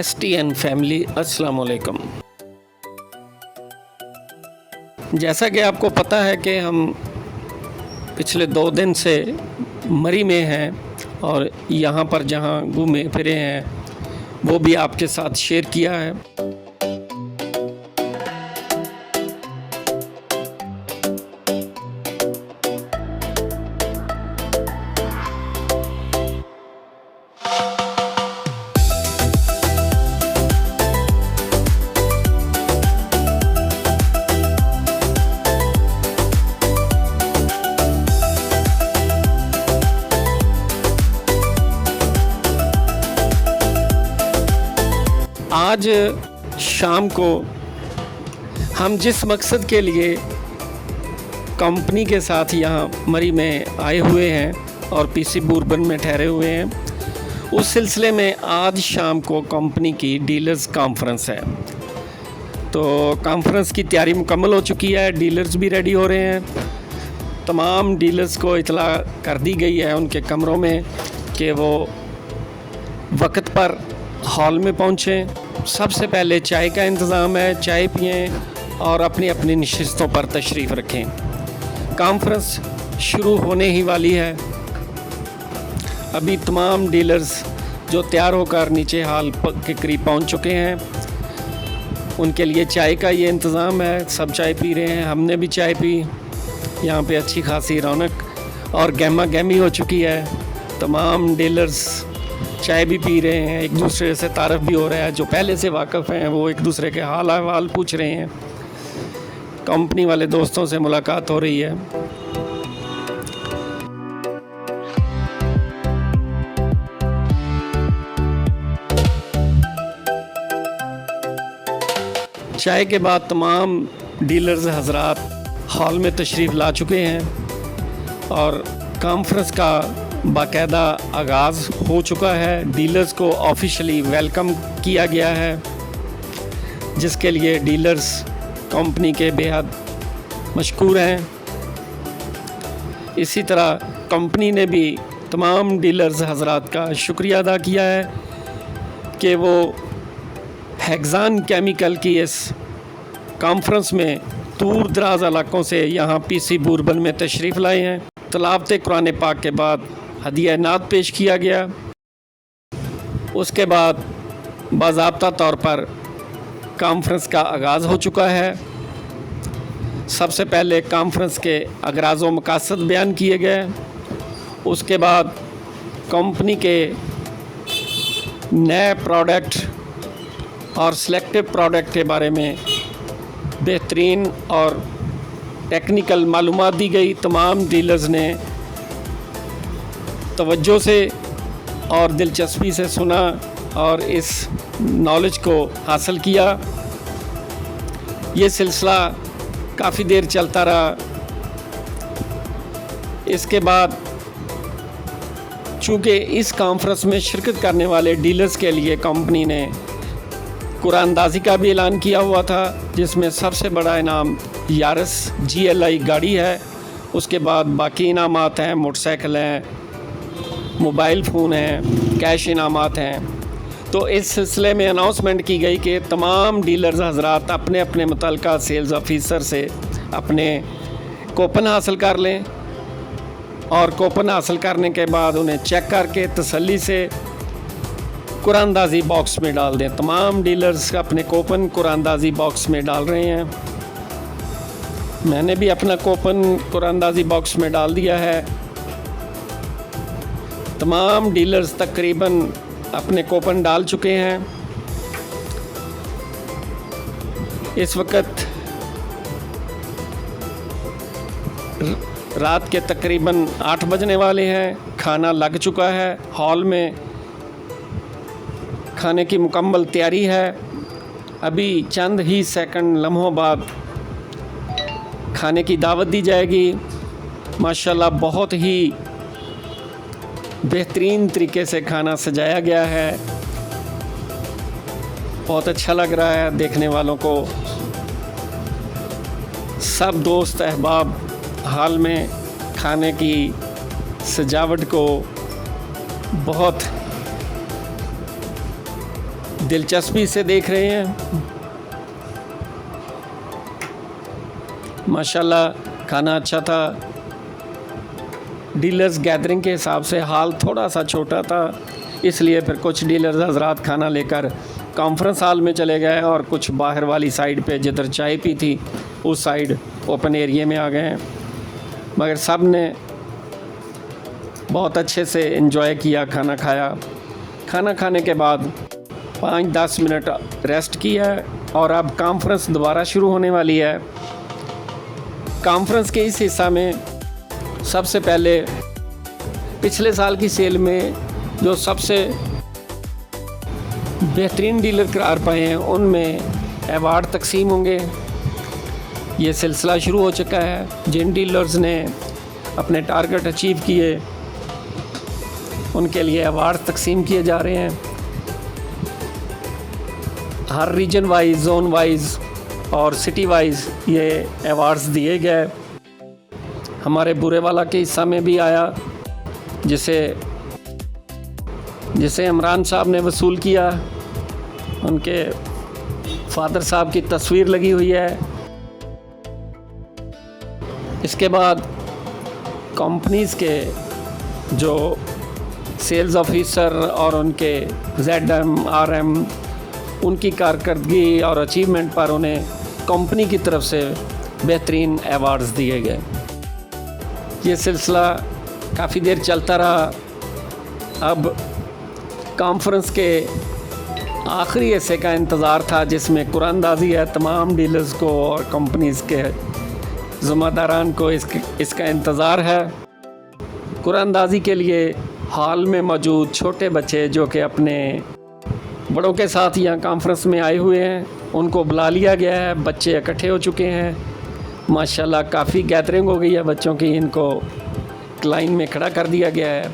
STN family अस्सलाम वालेकुम। जैसा कि आपको पता है कि हम पिछले 2 दिन से मरी में हैं और यहाँ पर जहाँ घूमे फिरे हैं वो भी आपके साथ शेयर किया है। आज शाम को हम जिस मकसद के लिए कंपनी के साथ यहाँ मरी में आए हुए हैं और पीसी बुरबन में ठहरे हुए हैं, उस सिलसिले में आज शाम को कंपनी की डीलर्स कॉन्फ्रेंस है। तो कॉन्फ्रेंस की तैयारी मुकम्मल हो चुकी है, डीलर्स भी रेडी हो रहे हैं। तमाम डीलर्स को इतला कर दी गई है उनके कमरों में कि वो वक्त पर हॉल में पहुँचें। सबसे पहले चाय का इंतज़ाम है, चाय पिएं और अपनी अपनी नशिस्तों पर तशरीफ़ रखें। कॉन्फ्रेंस शुरू होने ही वाली है। अभी तमाम डीलर्स जो तैयार होकर नीचे हॉल के करीब पहुंच चुके हैं, उनके लिए चाय का ये इंतज़ाम है। सब चाय पी रहे हैं, हमने भी चाय पी। यहाँ पे अच्छी खासी रौनक और गहमा गहमी हो चुकी है। तमाम डीलर्स चाय भी पी रहे हैं, एक दूसरे से तारफ़ भी हो रहा है। जो पहले से वाकिफ़ हैं वो एक दूसरे के हाल अहवाल पूछ रहे हैं। कंपनी वाले दोस्तों से मुलाकात हो रही है। चाय के बाद तमाम डीलर्स हजरात हॉल में तशरीफ़ ला चुके हैं और कॉन्फ्रेंस का बाकायदा आगाज़ हो चुका है। डीलर्स को ऑफिशियली वेलकम किया गया है, जिसके लिए डीलर्स कंपनी के बेहद मशकूर हैं। इसी तरह कंपनी ने भी तमाम डीलर्स हजरात का शुक्रिया अदा किया है कि वो हेक्सान केमिकल की इस कॉन्फ्रेंस में दूर दराज इलाकों से यहाँ पीसी बुरबन में तशरीफ़ लाए हैं। तिलावत कुरान पाक के बाद हदिया नात पेश किया गया। उसके बाद बाज़ाब्ता तौर पर कॉन्फ्रेंस का आगाज़ हो चुका है। सबसे पहले कॉन्फ्रेंस के अगराज़ व मकासद बयान किए गए। उसके बाद कंपनी के नए प्रोडक्ट और सिलेक्टिव प्रोडक्ट के बारे में बेहतरीन और टेक्निकल मालूमात दी गई। तमाम डीलर्स ने तवज्जो से और दिलचस्पी से सुना और इस नॉलेज को हासिल किया। ये सिलसिला काफ़ी देर चलता रहा। इसके बाद चूँकि इस कॉन्फ्रेंस में शिरकत करने वाले डीलर्स के लिए कंपनी ने कुरानदाजी का भी ऐलान किया हुआ था, जिसमें सबसे बड़ा इनाम यारस GLI गाड़ी है। उसके बाद बाकी इनामात हैं, मोटरसाइकिल हैं, मोबाइल फ़ोन हैं, कैश इनामात हैं। तो इस सिलसिले में अनाउंसमेंट की गई कि तमाम डीलर्स हजरात अपने अपने मुतल्लिका सेल्स ऑफिसर से अपने कूपन हासिल कर लें और कूपन हासिल करने के बाद उन्हें चेक करके तसल्ली से कुरानदाजी बॉक्स में डाल दें। तमाम डीलर्स अपने कूपन कुरानदाजी बॉक्स में डाल रहे हैं। मैंने भी अपना कूपन कुरानदाजी बॉक्स में डाल दिया है। तमाम डीलर्स तकरीबन अपने कूपन डाल चुके हैं। इस वक्त रात के तकरीबन 8 बजने वाले हैं। खाना लग चुका है। हॉल में खाने की मुकम्मल तैयारी है। अभी चंद ही सेकंड लम्हों बाद खाने की दावत दी जाएगी। माशाल्लाह बहुत ही बेहतरीन तरीके से खाना सजाया गया है। बहुत अच्छा लग रहा है देखने वालों को। सब दोस्त अहबाब हाल में खाने की सजावट को बहुत दिलचस्पी से देख रहे हैं। माशाल्लाह खाना अच्छा था। डीलर्स गैदरिंग के हिसाब से हाल थोड़ा सा छोटा था, इसलिए फिर कुछ डीलर्स हजरात खाना लेकर कॉन्फ्रेंस हॉल में चले गए और कुछ बाहर वाली साइड पे जिधर चाय पी थी उस साइड ओपन एरिया में आ गए हैं। मगर सब ने बहुत अच्छे से एंजॉय किया, खाना खाया। खाना खाने के बाद 5-10 मिनट रेस्ट किया और अब कॉन्फ्रेंस दोबारा शुरू होने वाली है। कॉन्फ्रेंस के इस हिस्सा में सबसे पहले पिछले साल की सेल में जो सबसे बेहतरीन डीलर करार पाए हैं उनमें अवार्ड तकसीम होंगे। ये सिलसिला शुरू हो चुका है। जिन डीलर्स ने अपने टारगेट अचीव किए उनके लिए अवार्ड तकसीम किए जा रहे हैं। हर रीजन वाइज, जोन वाइज और सिटी वाइज ये अवार्ड्स दिए गए। हमारे बुरेवाला के हिस्सा में भी आया, जिसे इमरान साहब ने वसूल किया। उनके फादर साहब की तस्वीर लगी हुई है। इसके बाद कंपनीज़ के जो सेल्स ऑफिसर और उनके ZM RM उनकी कारकर्दगी और अचीवमेंट पर उन्हें कंपनी की तरफ से बेहतरीन अवार्ड्स दिए गए। ये सिलसिला काफ़ी देर चलता रहा। अब कॉन्फ्रेंस के आखिरी हिस्से का इंतज़ार था, जिसमें कुरानंदाज़ी है। तमाम डीलर्स को और कंपनीज़ के ज़िम्मेदारान को इसका इंतज़ार है। कुरानंदाज़ी के लिए हॉल में मौजूद छोटे बच्चे जो कि अपने बड़ों के साथ यहाँ कॉन्फ्रेंस में आए हुए हैं, उनको बुला लिया गया है। बच्चे इकट्ठे हो चुके हैं। माशाल्लाह काफ़ी गैदरिंग हो गई है बच्चों की। इनको लाइन में खड़ा कर दिया गया है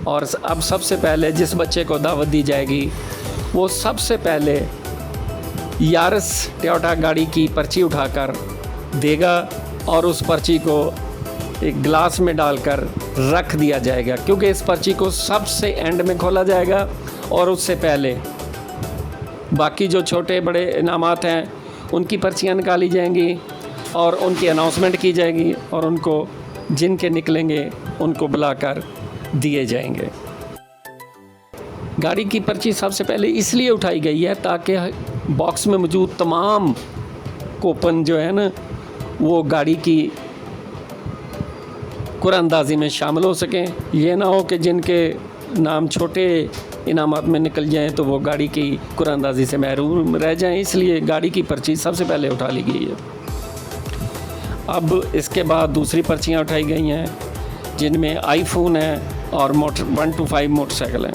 और अब सबसे पहले जिस बच्चे को दावत दी जाएगी वो सबसे पहले यारिस टोयोटा गाड़ी की पर्ची उठाकर देगा और उस पर्ची को एक गिलास में डालकर रख दिया जाएगा, क्योंकि इस पर्ची को सबसे एंड में खोला जाएगा और उससे पहले बाकी जो छोटे बड़े इनामात हैं उनकी पर्चियाँ निकाली जाएंगी और उनकी अनाउंसमेंट की जाएगी और उनको जिनके निकलेंगे उनको बुलाकर दिए जाएंगे। गाड़ी की पर्ची सबसे पहले इसलिए उठाई गई है ताकि बॉक्स में मौजूद तमाम कूपन जो है ना वो गाड़ी की कुरानंदाज़ी में शामिल हो सकें। ये ना हो कि जिनके नाम छोटे इनामात में निकल जाएं तो वो गाड़ी की कुरानंदाज़ी से महरूम रह जाएं, इसलिए गाड़ी की पर्ची सबसे पहले उठा ली गई है। अब इसके बाद दूसरी पर्चियाँ उठाई गई हैं जिनमें आईफोन है और 125 मोटरसाइकिल हैं।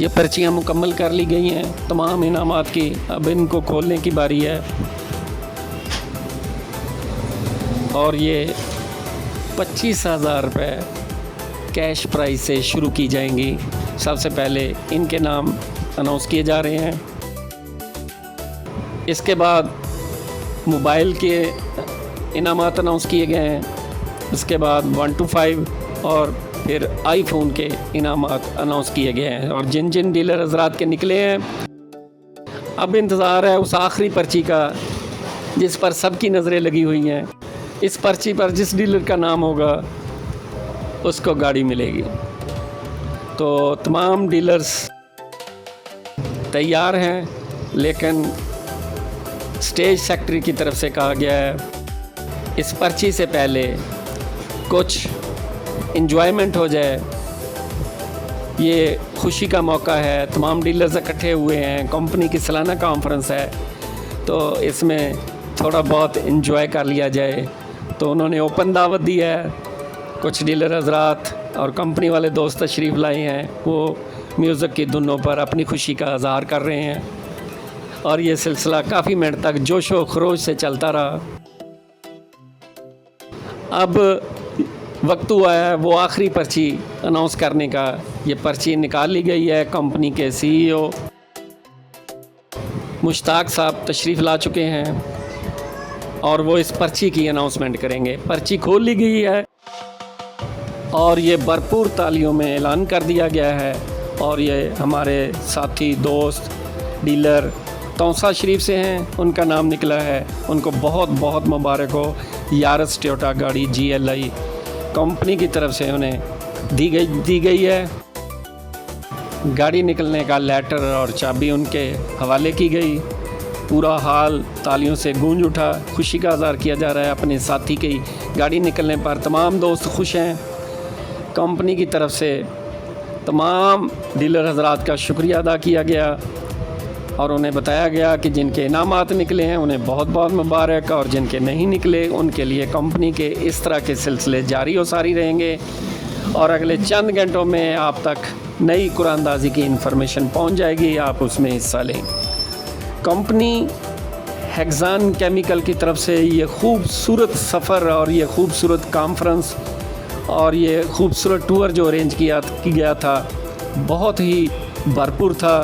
ये पर्चियाँ मुकम्मल कर ली गई हैं तमाम इनामात की। अब इनको खोलने की बारी है और ये 25,000 रुपये कैश प्राइस से शुरू की जाएंगी। सबसे पहले इनके नाम अनाउंस किए जा रहे हैं। इसके बाद मोबाइल के इनामात अनाउंस किए गए हैं। उसके बाद 125 और फिर आईफोन के इनामात अनाउंस किए गए हैं। और जिन जिन डीलर हजरात के निकले हैं अब इंतज़ार है उस आखिरी पर्ची का जिस पर सबकी नज़रें लगी हुई हैं। इस पर्ची पर जिस डीलर का नाम होगा उसको गाड़ी मिलेगी। तो तमाम डीलर्स तैयार हैं, लेकिन स्टेज सेक्रेटरी की तरफ से कहा गया है इस पर्ची से पहले कुछ इंजॉयमेंट हो जाए। ये खुशी का मौका है, तमाम डीलर्स इकट्ठे हुए हैं, कंपनी की सालाना कॉन्फ्रेंस है, तो इसमें थोड़ा बहुत इंजॉय कर लिया जाए। तो उन्होंने ओपन दावत दी है। कुछ डीलर हजरात और कंपनी वाले दोस्त तशरीफ़ लाए हैं, वो म्यूज़िक की धुनों पर अपनी खुशी का इज़हार कर रहे हैं और ये सिलसिला काफ़ी मिनट तक जोश व खरोश से चलता रहा। अब वक्त हुआ है वो आखिरी पर्ची अनाउंस करने का। ये पर्ची निकाल ली गई है। कंपनी के CEO मुश्ताक साहब तशरीफ़ ला चुके हैं और वो इस पर्ची की अनाउंसमेंट करेंगे। पर्ची खोल ली गई है और ये भरपूर तालियों में ऐलान कर दिया गया है। और ये हमारे साथी दोस्त डीलर तौसा शरीफ से हैं, उनका नाम निकला है। उनको बहुत बहुत मुबारक हो। यारस टोयोटा गाड़ी GLI कंपनी की तरफ से उन्हें दी गई है। गाड़ी निकलने का लेटर और चाबी उनके हवाले की गई। पूरा हाल तालियों से गूंज उठा। खुशी का इज़हार किया जा रहा है अपने साथी की गाड़ी निकलने पर। तमाम दोस्त खुश हैं। कंपनी की तरफ से तमाम डीलर हजरात का शुक्रिया अदा किया गया और उन्हें बताया गया कि जिनके इनामात निकले हैं उन्हें बहुत बहुत मुबारक, और जिनके नहीं निकले उनके लिए कंपनी के इस तरह के सिलसिले जारी और सारी रहेंगे। और अगले चंद घंटों में आप तक नई कुरानदाजी की इन्फॉर्मेशन पहुंच जाएगी, आप उसमें हिस्सा लें। कंपनी हेक्सान केमिकल की तरफ से ये खूबसूरत सफ़र और ये खूबसूरत कॉन्फ्रेंस और ये खूबसूरत टूर जो अरेंज की गया था बहुत ही भरपूर था।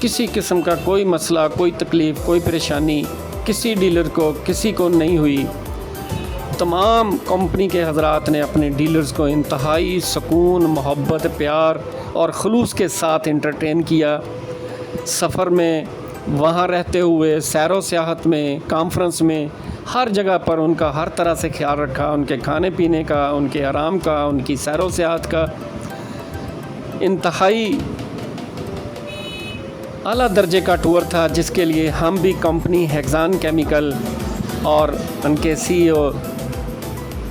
किसी किस्म का कोई मसला, कोई तकलीफ़, कोई परेशानी किसी डीलर को, किसी को नहीं हुई। तमाम कंपनी के हजरात ने अपने डीलर्स को इंतहाई सुकून, मोहब्बत, प्यार और ख़ुलूस के साथ एंटरटेन किया। सफ़र में, वहाँ रहते हुए, सैरो सियाहत में, कॉन्फ्रेंस में, हर जगह पर उनका हर तरह से ख्याल रखा। उनके खाने पीने का, उनके आराम का, उनकी सैरो सियाहत का। इंतहाई आला दर्जे का टूर था जिसके लिए हम भी कंपनी हेक्सान केमिकल और उनके CEO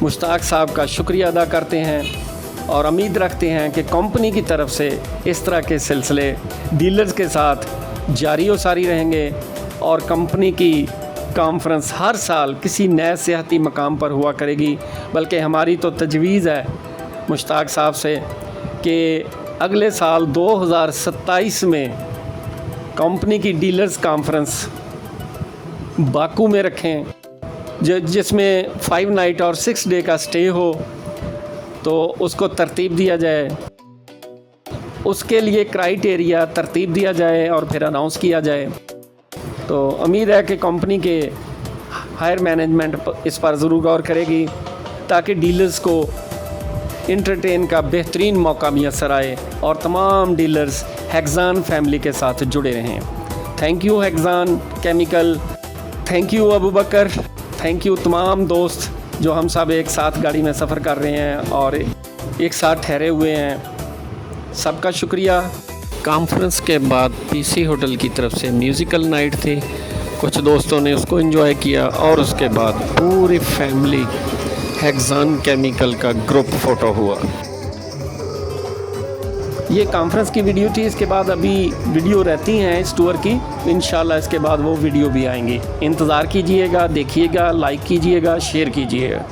मुश्ताक साहब का शुक्रिया अदा करते हैं और उम्मीद रखते हैं कि कंपनी की तरफ से इस तरह के सिलसिले डीलर्स के साथ जारी और सारी रहेंगे। और कंपनी की कॉन्फ्रेंस हर साल किसी नए सियाहती मकाम पर हुआ करेगी। बल्कि हमारी तो तजवीज़ है मुश्ताक साहब से कि अगले साल 2027 में कंपनी की डीलर्स कॉन्फ्रेंस बाकू में रखें, जिसमें 5 नाइट और 6 डे का स्टे हो, तो उसको तरतीब दिया जाए। उसके लिए क्राइटेरिया तरतीब दिया जाए और फिर अनाउंस किया जाए। तो उम्मीद है कि कंपनी के हायर मैनेजमेंट इस पर ज़रूर गौर करेगी ताकि डीलर्स को इंटरटेन का बेहतरीन मौका मैसर आए और तमाम डीलर्स हेक्सान फैमिली के साथ जुड़े रहें। Thank you hexane chemical, thank you Abu Bakr, thank you तमाम दोस्त जो हम सब एक साथ गाड़ी में सफ़र कर रहे हैं और एक साथ ठहरे हुए हैं। सबका शुक्रिया। कॉन्फ्रेंस के बाद PC होटल की तरफ से म्यूज़िकल नाइट थी। कुछ दोस्तों ने उसको एंजॉय किया और उसके बाद पूरी फैमिली हेक्सान केमिकल का ग्रुप फ़ोटो हुआ। ये कॉन्फ्रेंस की वीडियो थी। इसके बाद अभी वीडियो रहती हैं इस टूर की, इंशाल्लाह इसके बाद वो वीडियो भी आएंगी। इंतज़ार कीजिएगा, देखिएगा, लाइक कीजिएगा, शेयर कीजिएगा।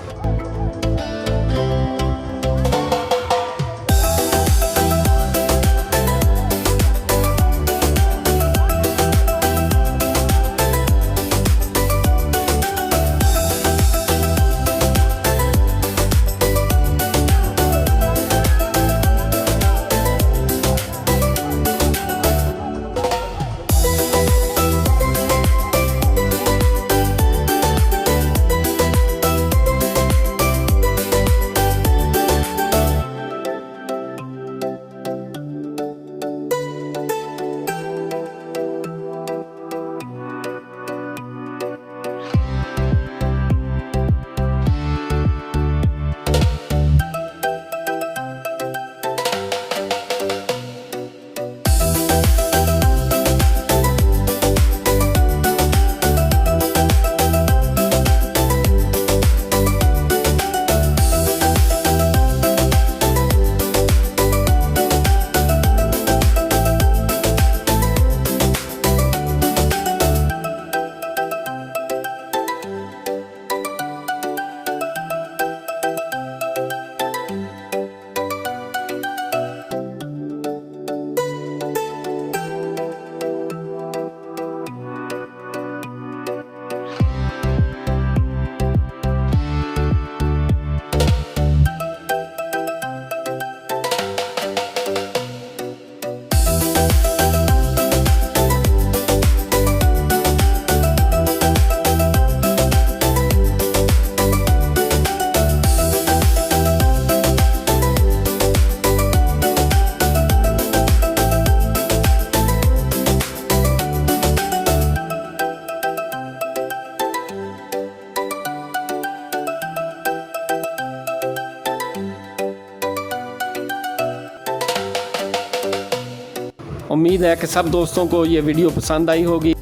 उम्मीद है कि सब दोस्तों को ये वीडियो पसंद आई होगी।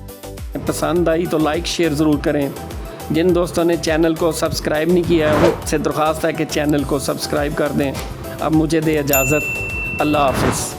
पसंद आई तो लाइक शेयर ज़रूर करें। जिन दोस्तों ने चैनल को सब्सक्राइब नहीं किया है उनसे दरख्वास्त है कि चैनल को सब्सक्राइब कर दें। अब मुझे दे इजाज़त। अल्लाह हाफ़िज़।